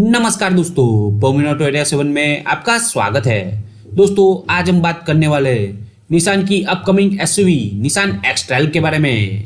नमस्कार दोस्तों, auto expo में आपका स्वागत है। दोस्तों आज हम बात करने वाले निसान की अपकमिंग एसयूवी निसान एक्स-ट्रेल के बारे में।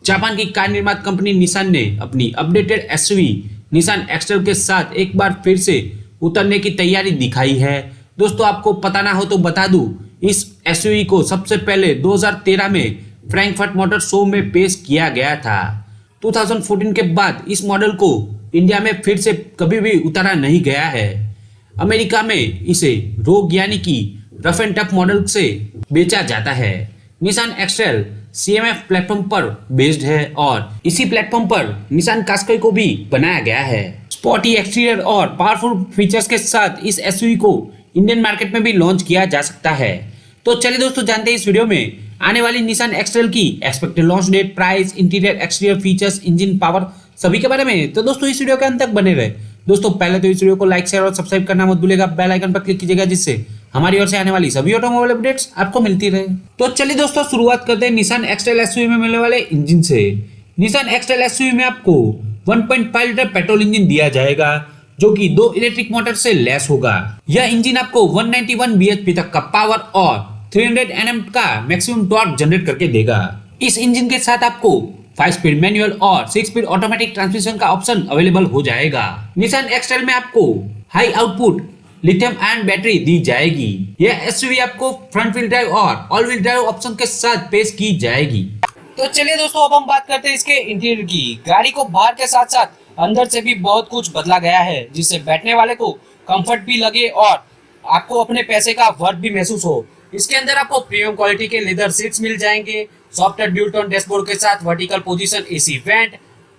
जापान की कार निर्माता कंपनी निसान ने अपनी अपडेटेड एसयूवी निसान एक्स-ट्रेल के साथ एक बार फिर से उतरने की तैयारी दिखाई है। दोस्तों आपको पता ना हो तो बता दूं, इस एसयूवी को सबसे पहले 2013 में फ्रैंकफर्ट मोटर शो में पेश किया गया था। 2014 के बाद इस मॉडल को इंडिया में फिर से कभी भी उतारा नहीं गया है। अमेरिका में इसे रोग यानी कि रफ एंड टफ मॉडल से बेचा जाता है। निसान एक्स-ट्रेल सीएमएफ प्लेटफॉर्म पर बेस्ड है और इसी प्लेटफॉर्म पर निसान कास्कई को भी बनाया गया है। स्पोर्टी एक्सटीरियर और पावरफुल फीचर्स के साथ इस एसयूवी को इंडियन मार्केट में भी लॉन्च किया जा सकता है। तो चलिए दोस्तों जानते हैं इस वीडियो में आने वाली निसान एक्स-ट्रेल की expected launch date, price, interior, exterior features, engine power सभी के बारे में। तो दोस्तों इस वीडियो के अंत तक बने रहे। दोस्तों पहले तो इस वीडियो को लाइक, शेयर और सब्सक्राइब करना मत भूलिएगा। बेल आइकन पर क्लिक कीजिएगा जिससे हमारी ओर से आने वाली सभी ऑटोमोबाइल अपडेट्स आपको मिलती रहे। तो चलिए दोस्तों शुरुआत करते हैं निसान एक्स-ट्रेल एसयूवी में मिलने वाले इंजन से। निसान एक्स-ट्रेल एसयूवी में आपको 1.5 लीटर पेट्रोल इंजन दिया जाएगा जो कि 2 इलेक्ट्रिक मोटर से लैस होगा। यह इंजन आपको 191 bhp तक का पावर और 300 Nm का मैक्सिमम टॉर्क जनरेट करके देगा। इस इंजन के साथ आपको 5 स्पीड मैनुअल और 6 स्पीड ऑटोमेटिक ट्रांसमिशन का ऑप्शन अवेलेबल हो जाएगा। निसान एक्स-ट्रेल में आपको high output lithium ion battery दी जाएगी। यह एसयूवी आपको फ्रंट व्हील ड्राइव और ऑल व्हील ड्राइव ऑप्शन के साथ पेश की जाएगी। तो चलिए दोस्तों अब हम बात करते हैं इसके इंटीरियर की। गाड़ी को बाहर के साथ साथ अंदर से भी बहुत कुछ बदला गया है जिससे बैठने वाले को कंफर्ट भी लगे और आपको अपने पैसे का वर्थ भी महसूस हो। इसके अंदर आपको प्रीमियम क्वालिटी के लेदर सीट्स मिल जाएंगे, सॉफ्टवेयर ड्यूल टोन डैशबोर्ड के साथ vertical position AC vent,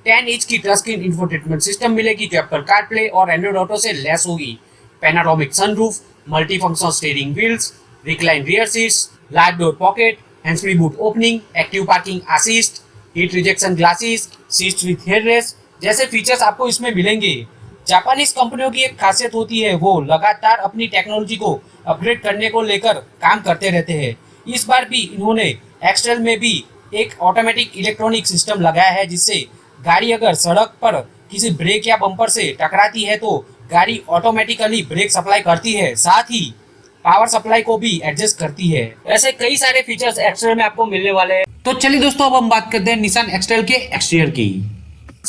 10 inch की टच स्क्रीन इंफोटेनमेंट सिस्टम मिलेगी जो एप्पल कारप्ले और एंड्रॉइड ऑटो से लैस होगी, panoramic sunroof, multi function steering wheels, recline rear seats, large door pocket, hands free boot opening, active parking assist, heat rejection glasses, seats with headrest जैसे features आपको इसमें मिलेंगे। Japanese कंपनियों की एक खासियत होती है, वो लगातार अपनी टेक्नोलॉजी को अपग्रेड करने को लेकर काम करते रहते हैं। इस बार भी इन्होंने एक्स-ट्रेल में भी एक ऑटोमेटिक इलेक्ट्रॉनिक सिस्टम लगाया है जिससे गाड़ी अगर सड़क पर किसी ब्रेक या बम्पर से टकराती है तो गाड़ी ऑटोमेटिकली ब्रेक सप्लाई करती है, साथ ही पावर सप्लाई को भी एडजस्ट करती है। ऐसे कई सारे फीचर्स एक्स-ट्रेल में आपको मिलने वाले हैं। तो चलिए दोस्तों अब हम बात करते हैं निसान एक्स-ट्रेल के एक्सटीरियर की।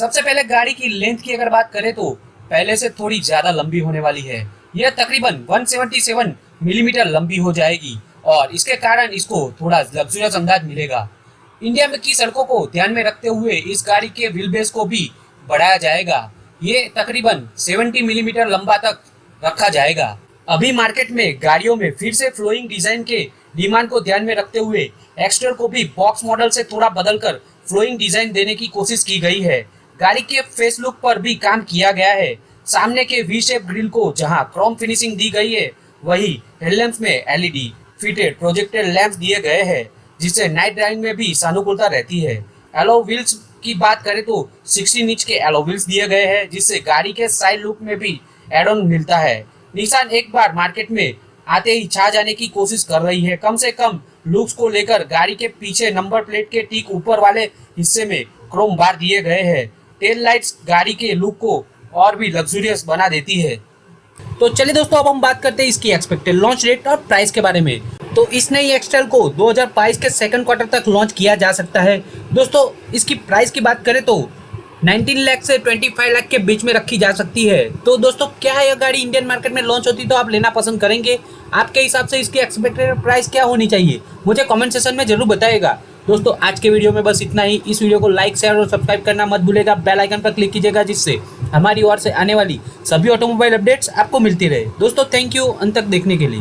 सबसे पहले गाड़ी की लेंथ की अगर बात करें तो पहले से थोड़ी ज्यादा लंबी होने वाली है। यह तकरीबन 177 मिलीमीटर लंबी हो जाएगी और इसके कारण इसको थोड़ा लग्जरियस अंदाज मिलेगा। इंडिया में की सड़कों को ध्यान में रखते हुए इस गाड़ी के व्हील बेस को भी बढ़ाया जाएगा। ये तकरीबन 70 मिलीमीटर लंबा तक रखा जाएगा। अभी मार्केट में गाड़ियों में फिर से फ्लोइंग डिजाइन के डिमांड को ध्यान में रखते हुए एक्स-ट्रेल को भी बॉक्स मॉडल से थोड़ा बदलकर फ्लोइंग डिजाइन देने की कोशिश की गई है। गाड़ी के फेस लुक पर भी काम किया गया है। सामने के वी शेप ग्रिल को जहां क्रोम फिनिशिंग दी गई है, वही हेडलैम्प्स में एलईडी फिटेड प्रोजेक्टेड लैंप्स दिए गए हैं जिससे नाइट ड्राइविंग में भी सानुकूलता रहती है। एलो व्हील्स की बात करें तो 16 इंच के एलो व्हील्स दिए गए हैं जिससे गाड़ी के साइड लुक में भी एड ऑन मिलता है। निसान एक बार मार्केट में आते ही छा जाने की कोशिश कर रही है। कम से कम लुक्स को लेकर गाड़ी के पीछे नंबर प्लेट के ठीक ऊपर वाले हिस्से में क्रोम बार दिए गए हैं। टेल लाइट्स गाड़ी के लुक को और भी लग्जरियस बना देती है। तो चलिए दोस्तों अब हम बात करते हैं इसकी एक्सपेक्टेड लॉन्च डेट और प्राइस के बारे में। तो इस नई एक्स-ट्रेल को 2022 के सेकंड क्वार्टर तक लॉन्च किया जा सकता है। दोस्तों इसकी प्राइस की बात करें तो 19 लाख से 25 लाख के बीच में रखी जा सकती है। तो दोस्तों क्या यह गाड़ी इंडियन मार्केट में लॉन्च होती तो आप लेना पसंद करेंगे? आपके हिसाब से इसकी एक्सपेक्टेड प्राइस क्या होनी चाहिए मुझे कमेंट सेक्शन में जरूर बताइएगा। दोस्तों आज के वीडियो में बस इतना ही। इस वीडियो को लाइक, शेयर और सब्सक्राइब करना मत भूलेगा। बेल आइकन पर क्लिक कीजिएगा जिससे हमारी ओर से आने वाली सभी ऑटोमोबाइल अपडेट्स आपको मिलती रहे। दोस्तों थैंक यू अंत तक देखने के लिए।